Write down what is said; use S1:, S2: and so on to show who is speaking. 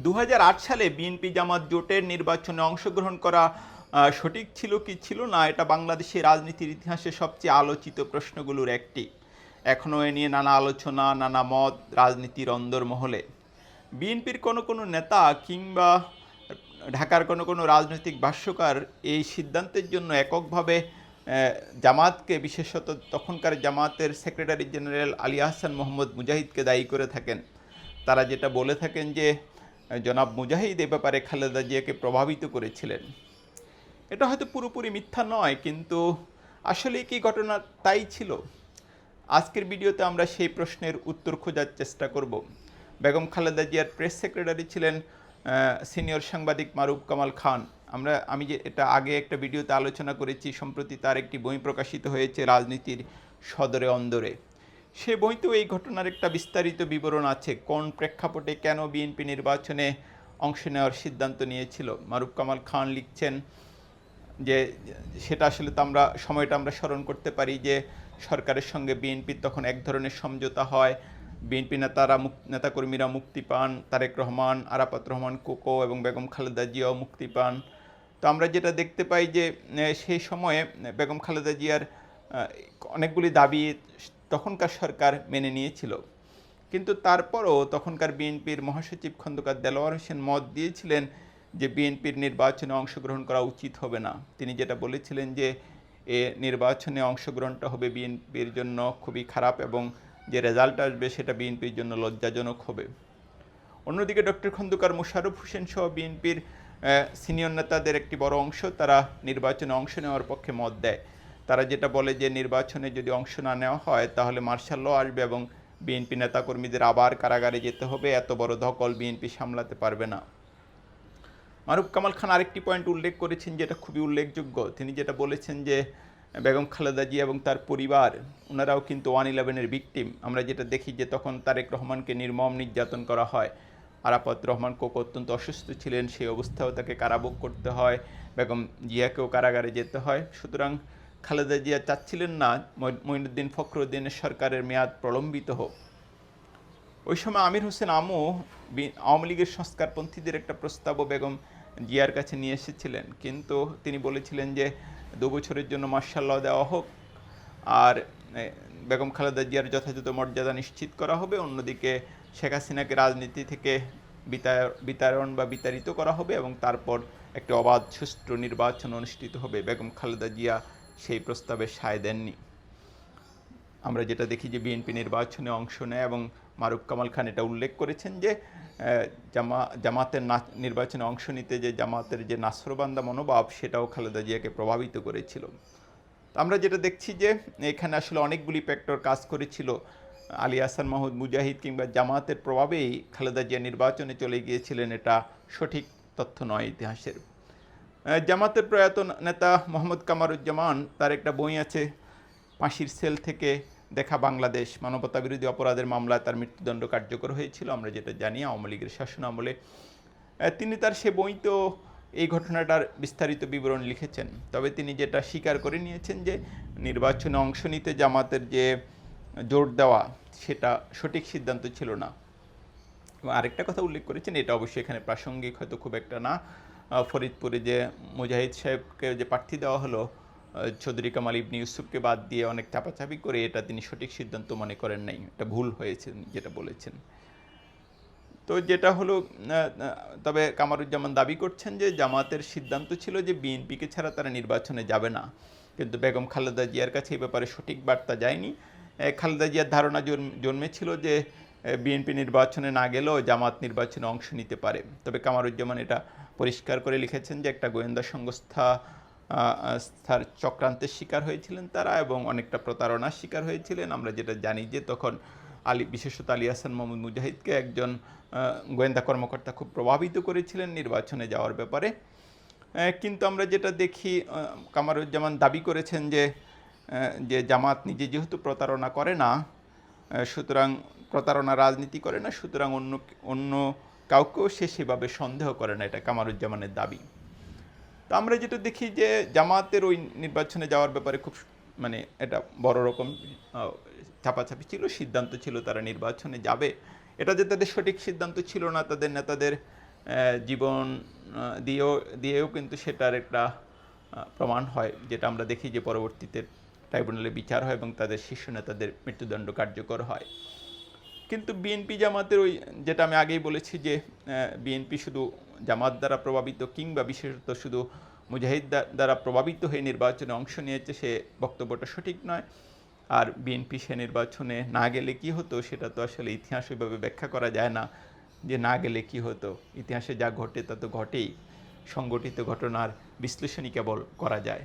S1: 2008 সালে বিএনপি জামাত জোটের নির্বাচনে অংশগ্রহণ করা সঠিক ছিল কি ছিল না, এটা বাংলাদেশের রাজনীতির ইতিহাসে সবচেয়ে আলোচিত প্রশ্নগুলোর একটি। এখনও এ নিয়ে নানা আলোচনা, নানা মত রাজনীতির অন্দরমহলে। বিএনপির কোনো কোনো নেতা কিংবা ঢাকার কোনো কোনো রাজনৈতিক ভাষ্যকার এই সিদ্ধান্তের জন্য এককভাবে জামাতকে, বিশেষত তখনকার জামাতের সেক্রেটারি জেনারেল আলী আহসান মোহাম্মদ মুজাহিদকে দায়ী করে থাকেন। তারা যেটা বলে থাকেন যে জনাব মুজাহিদ এ ব্যাপারে খালেদা জিয়াকে প্রভাবিত করেছিলেন। এটা হয়তো পুরোপুরি মিথ্যা নয়, কিন্তু আসলে কি ঘটনা তাই ছিল? আজকের ভিডিওতে আমরা সেই প্রশ্নের উত্তর খোঁজার চেষ্টা করব। বেগম খালেদা জিয়ার প্রেস সেক্রেটারি ছিলেন সিনিয়র সাংবাদিক মারুফ কামাল খান। আমি যে এটা আগে একটা ভিডিওতে আলোচনা করেছি, সম্প্রতি তার একটি বই প্রকাশিত হয়েছে রাজনীতির সদরে অন্দরে। সে বইতেও এই ঘটনার একটা বিস্তারিত বিবরণ আছে, কোন প্রেক্ষাপটে কেন বিএনপি নির্বাচনে অংশ নেওয়ার সিদ্ধান্ত নিয়েছিল। মারুফ কামাল খান লিখছেন যে সেটা আসলে তো সময়টা আমরা স্মরণ করতে পারি যে সরকারের সঙ্গে বিএনপির তখন এক ধরনের সমঝোতা হয়। বিএনপি নেতাকর্মীরা মুক্তি পান, তারেক রহমান, আরাফাত রহমান কোকো এবং বেগম খালেদা জিয়াও মুক্তি পান। তো আমরা যেটা দেখতে পাই যে সেই সময়ে বেগম খালেদা জিয়ার অনেকগুলি দাবি তখনকার সরকার মেনে নিয়েছিল, কিন্তু তারপরও তখনকার বিএনপির মহাসচিব খন্দকার দেলোয়ার হোসেন মত দিয়েছিলেন যে বিএনপির নির্বাচনে অংশগ্রহণ করা উচিত হবে না। তিনি যেটা বলেছিলেন যে এ নির্বাচনে অংশগ্রহণটা হবে বিএনপির জন্য খুবই খারাপ এবং যে রেজাল্ট আসবে সেটা বিএনপির জন্য লজ্জাজনক হবে। অন্যদিকে ডক্টর খন্দকার মোশাররফ হোসেন সহ বিএনপির সিনিয়র নেতাদের একটি বড় অংশ তারা নির্বাচনে অংশ নেওয়ার পক্ষে মত দেয়। তারা যেটা বলে যে নির্বাচনে যদি অংশ না নেওয়া হয় তাহলে মার্শাল ল আসবে এবং বিএনপি নেতাকর্মীদের আবার কারাগারে যেতে হবে, এত বড় ধকল বিএনপি সামলাতে পারবে না। মারুফ কামাল খান আরেকটি পয়েন্ট উল্লেখ করেছেন যেটা খুবই উল্লেখযোগ্য। তিনি যেটা বলেছেন যে বেগম খালেদা জিয়া এবং তার পরিবার ওনারাও কিন্তু 111-এর ভিকটিম। আমরা যেটা দেখি যে তখন তারেক রহমানকে নির্মম নির্যাতন করা হয়। আরাফাত রহমান কোকো অত্যন্ত অসুস্থ ছিলেন, সেই অবস্থাও তাকে কারাভোগ করতে হয়, বেগম জিয়াকেও কারাগারে যেতে হয়। সুতরাং খালেদা জিয়া চাচ্ছিলেন না মঈনুদ্দিন ফখরুদ্দিনের সরকারের মেয়াদ প্রলম্বিত হোক। ওই সময় আমির হোসেন আমু আওয়ামী লীগের সংস্কারপন্থীদের একটা প্রস্তাবও বেগম জিয়ার কাছে নিয়ে এসেছিলেন, কিন্তু তিনি বলেছিলেন যে 2 বছরের জন্য মার্শাল ল দেওয়া হোক আর বেগম খালেদা জিয়ার যথাযথ মর্যাদা নিশ্চিত করা হবে, অন্যদিকে শেখ হাসিনাকে রাজনীতি থেকে বিতাড়ন বা বিতাড়িত করা হবে এবং তারপর একটি অবাধ সুষ্ঠু নির্বাচন অনুষ্ঠিত হবে। বেগম খালেদা জিয়া সেই প্রস্তাবে সায় দেননি। আমরা যেটা দেখি যে বিএনপি নির্বাচনে অংশ নেয় এবং মারুফ কামাল খান এটা উল্লেখ করেছেন যে জামাতের নির্বাচনে অংশ নিতে যে জামাতের যে নাসরবান্দা মনোভাব সেটাও খালেদা জিয়াকে প্রভাবিত করেছিল। আমরা যেটা দেখছি যে এখানে আসলে অনেকগুলি ফ্যাক্টর কাজ করেছিল। আলী আহসান মাহমুদ মুজাহিদ কিংবা জামাতের প্রভাবেই খালেদা জিয়া নির্বাচনে চলে গিয়েছিলেন, এটা সঠিক তথ্য নয় ইতিহাসের। জামাতের প্রয়াত নেতা মোহাম্মদ কামারুজ্জামান, তার একটা বই আছে ফাঁসির সেল থেকে দেখা বাংলাদেশ, মানবতা বিরোধী অপরাধের মামলায় তার মৃত্যুদণ্ড কার্যকর হয়েছিল, আমরা যেটা জানি আওয়ামী লীগের শাসনামলে। তিনি তার সে বইতেও এই ঘটনাটার বিস্তারিত বিবরণ লিখেছেন। তবে তিনি যেটা স্বীকার করে নিয়েছেন যে নির্বাচনে অংশ নিতে জামাতের যে জোর দেওয়া সেটা সঠিক সিদ্ধান্ত ছিল না। এবং আরেকটা কথা উল্লেখ করেছেন, এটা অবশ্যই এখানে প্রাসঙ্গিক হয়তো খুব একটা না, ফরিদপুরে যে মুজাহিদ সাহেবকে যে প্রার্থী দেওয়া হলো চৌধুরী কামাল ইবনে ইউসুফকে বাদ দিয়ে অনেক চাপাচাপি করে, এটা তিনি সঠিক সিদ্ধান্ত মনে করেন নাই, এটা ভুল হয়েছে যেটা বলেছেন। তো যেটা হলো, তবে কামারুজ্জামান দাবি করছেন যে জামাতের সিদ্ধান্ত ছিল যে বিএনপিকে ছাড়া তারা নির্বাচনে যাবে না, কিন্তু বেগম খালেদা জিয়ার কাছে এই ব্যাপারে সঠিক বার্তা যায়নি। খালেদা জিয়ার ধারণা জন্মেছিল যে বিএনপি নির্বাচনে না গেলেও জামাত নির্বাচনে অংশ নিতে পারে। তবে কামারুজ্জামান এটা পরিষ্কার করে লিখেছেন যে একটা গোয়েন্দা সংস্থার চক্রান্তের শিকার হয়েছিলেন তারা এবং অনেকটা প্রতারণার শিকার হয়েছিলেন। আমরা যেটা জানি যে তখন বিশেষত আলী আহসান মাহমুদ মুজাহিদকে একজন গোয়েন্দা কর্মকর্তা খুব প্রভাবিত করেছিলেন নির্বাচনে যাওয়ার ব্যাপারে। কিন্তু আমরা যেটা দেখি, কামারুজ্জামান দাবি করেছেন যে জামাত নিজে যেহেতু প্রতারণা করে না, সুতরাং প্রতারণা রাজনীতি করে না, সুতরাং অন্য কাউকেও সে সেভাবে সন্দেহ করে না, এটা কামারুজ্জামানের দাবি। তো আমরা যেটা দেখি যে জামাতের ওই নির্বাচনে যাওয়ার ব্যাপারে খুব এটা বড় রকম চাপাচাপি ছিল, সিদ্ধান্ত ছিল তারা নির্বাচনে যাবে। এটা যে তাদের সঠিক সিদ্ধান্ত ছিল না, তাদের নেতাদের জীবন দিয়েও কিন্তু সেটার একটা প্রমাণ হয়, যেটা আমরা দেখি যে পরবর্তীতে ট্রাইব্যুনালে বিচার হয় এবং তাদের শীর্ষ নেতাদের মৃত্যুদণ্ড কার্যকর হয়। কিন্তু বিএনপি জামাতের ওই, যেটা আমি আগেই বলেছি যে বিএনপি শুধু জামাত দ্বারা প্রভাবিত কিংবা বিশেষত শুধু মুজাহিদ দ্বারা প্রভাবিত হয়ে নির্বাচনে অংশ নিয়েছে, সে বক্তব্যটা সঠিক নয়। আর বিএনপি সে নির্বাচনে না গেলে কি হতো সেটা তো আসলে ইতিহাস ওইভাবে ব্যাখ্যা করা যায় না যে না গেলে কি হতো। ইতিহাসে যা ঘটে তা তো ঘটেই, সংগঠিত ঘটনার বিশ্লেষণই কেবল করা যায়।